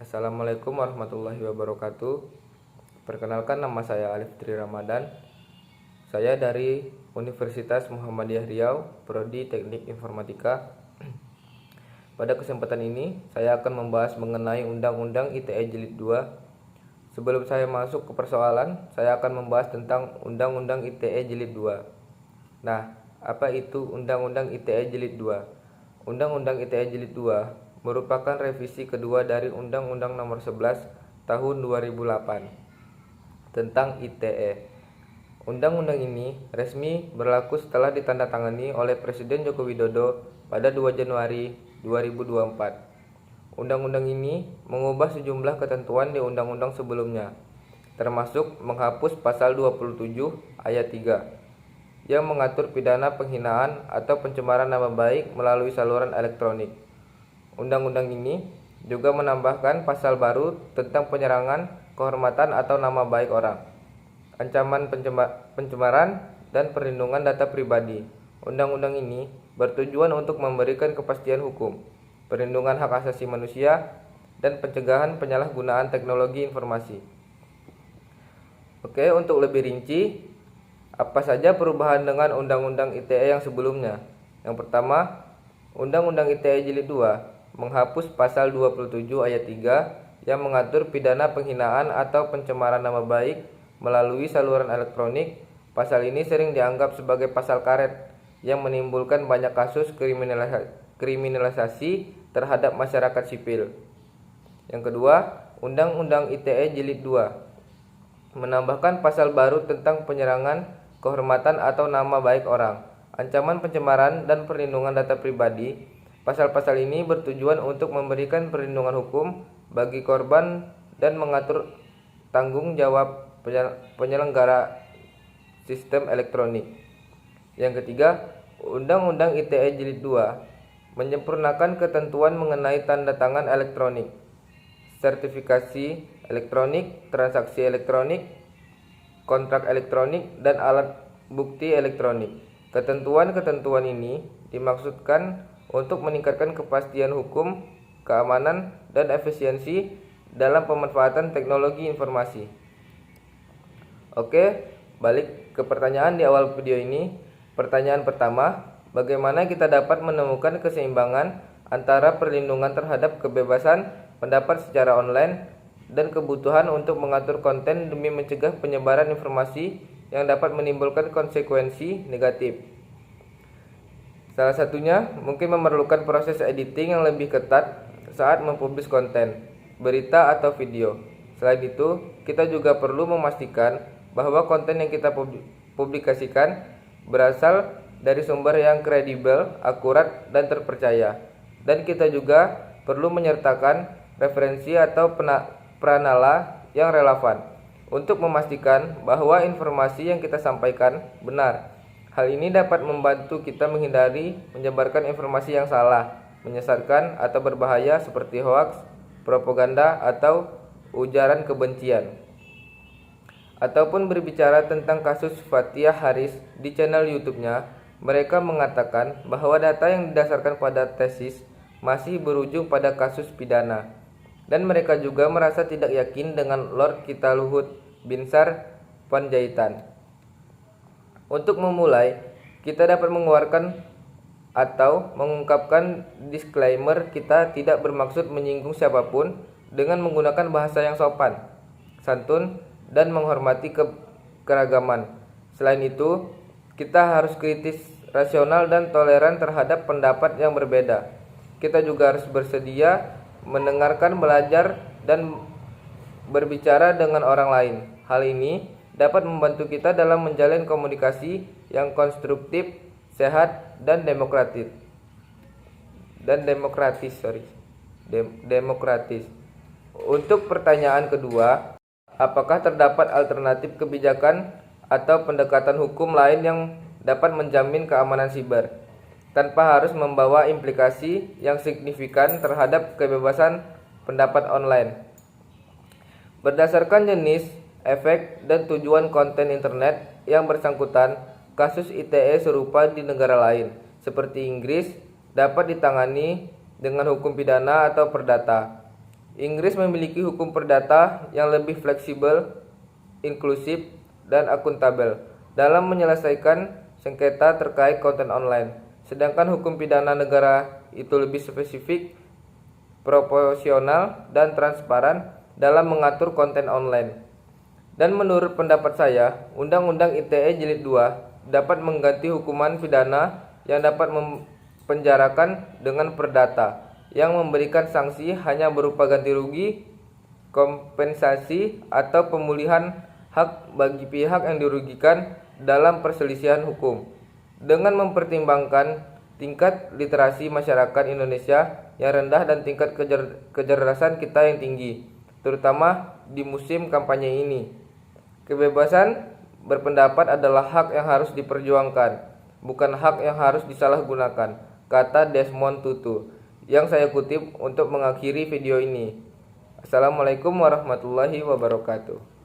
Assalamualaikum warahmatullahi wabarakatuh. Perkenalkan, nama saya Alif Tri Ramadan. Saya dari Universitas Muhammadiyah Riau, Prodi Teknik Informatika. Pada kesempatan ini, saya akan membahas mengenai Undang-Undang ITE Jilid 2. Sebelum saya masuk ke persoalan, saya akan membahas tentang Undang-Undang ITE Jilid 2. Nah, apa itu Undang-Undang ITE Jilid 2? Undang-Undang ITE Jilid 2 merupakan revisi kedua dari Undang-Undang Nomor 11 Tahun 2008 tentang ITE. Undang-undang ini resmi berlaku setelah ditandatangani oleh Presiden Joko Widodo pada 2 Januari 2024. Undang-undang ini mengubah sejumlah ketentuan di undang-undang sebelumnya, termasuk menghapus pasal 27 ayat 3 yang mengatur pidana penghinaan atau pencemaran nama baik melalui saluran elektronik. Undang-undang ini juga menambahkan pasal baru tentang penyerangan kehormatan atau nama baik orang, ancaman pencemaran, dan perlindungan data pribadi. Undang-undang ini bertujuan untuk memberikan kepastian hukum, perlindungan hak asasi manusia, dan pencegahan penyalahgunaan teknologi informasi. Oke, untuk lebih rinci, apa saja perubahan dengan Undang-Undang ITE yang sebelumnya? Yang pertama, Undang-Undang ITE Jilid 2 menghapus pasal 27 ayat 3 yang mengatur pidana penghinaan atau pencemaran nama baik melalui saluran elektronik. Pasal ini sering dianggap sebagai pasal karet yang menimbulkan banyak kasus kriminalisasi terhadap masyarakat sipil. Yang kedua, Undang-Undang ITE Jilid 2 menambahkan pasal baru tentang penyerangan kehormatan atau nama baik orang, ancaman pencemaran, dan perlindungan data pribadi. Pasal-pasal ini bertujuan untuk memberikan perlindungan hukum bagi korban dan mengatur tanggung jawab penyelenggara sistem elektronik. Yang ketiga, Undang-Undang ITE Jilid 2 menyempurnakan ketentuan mengenai tanda tangan elektronik, sertifikasi elektronik, transaksi elektronik, kontrak elektronik, dan alat bukti elektronik. Ketentuan-ketentuan ini dimaksudkan untuk meningkatkan kepastian hukum, keamanan, dan efisiensi dalam pemanfaatan teknologi informasi. Oke, balik ke pertanyaan di awal video ini. Pertanyaan pertama, bagaimana kita dapat menemukan keseimbangan antara perlindungan terhadap kebebasan pendapat secara online dan kebutuhan untuk mengatur konten demi mencegah penyebaran informasi yang dapat menimbulkan konsekuensi negatif? Salah satunya mungkin memerlukan proses editing yang lebih ketat saat mempublish konten, berita, atau video. Selain itu, kita juga perlu memastikan bahwa konten yang kita publikasikan berasal dari sumber yang kredibel, akurat, dan terpercaya. Dan kita juga perlu menyertakan referensi atau pranala yang relevan untuk memastikan bahwa informasi yang kita sampaikan benar. Hal ini dapat membantu kita menghindari menyebarkan informasi yang salah, menyesatkan, atau berbahaya seperti hoaks, propaganda, atau ujaran kebencian. Ataupun berbicara tentang kasus Fathia Harris di channel YouTube-nya, mereka mengatakan bahwa data yang didasarkan pada tesis masih berujung pada kasus pidana. Dan mereka juga merasa tidak yakin dengan Lord Kita Luhut Binsar Panjaitan. Untuk memulai, kita dapat mengeluarkan atau mengungkapkan disclaimer. Kita tidak bermaksud menyinggung siapapun dengan menggunakan bahasa yang sopan, santun, dan menghormati keragaman. Selain itu, kita harus kritis, rasional, dan toleran terhadap pendapat yang berbeda. Kita juga harus bersedia mendengarkan, belajar, dan berbicara dengan orang lain. Hal ini dapat membantu kita dalam menjalin komunikasi yang konstruktif, sehat, dan demokratis. Untuk pertanyaan kedua, apakah terdapat alternatif kebijakan atau pendekatan hukum lain yang dapat menjamin keamanan siber tanpa harus membawa implikasi yang signifikan terhadap kebebasan pendapat online? Berdasarkan jenis, efek, dan tujuan konten internet yang bersangkutan, kasus ITE serupa di negara lain, seperti Inggris, dapat ditangani dengan hukum pidana atau perdata. Inggris memiliki hukum perdata yang lebih fleksibel, inklusif, dan akuntabel dalam menyelesaikan sengketa terkait konten online. Sedangkan hukum pidana negara itu lebih spesifik, proporsional, dan transparan dalam mengatur konten online. Dan menurut pendapat saya, Undang-Undang ITE Jilid 2 dapat mengganti hukuman pidana yang dapat mempenjarakan dengan perdata yang memberikan sanksi hanya berupa ganti rugi, kompensasi, atau pemulihan hak bagi pihak yang dirugikan dalam perselisihan hukum. Dengan mempertimbangkan tingkat literasi masyarakat Indonesia yang rendah dan tingkat kecerdasan kita yang tinggi, terutama di musim kampanye ini, kebebasan berpendapat adalah hak yang harus diperjuangkan, bukan hak yang harus disalahgunakan, kata Desmond Tutu, yang saya kutip untuk mengakhiri video ini. Assalamualaikum warahmatullahi wabarakatuh.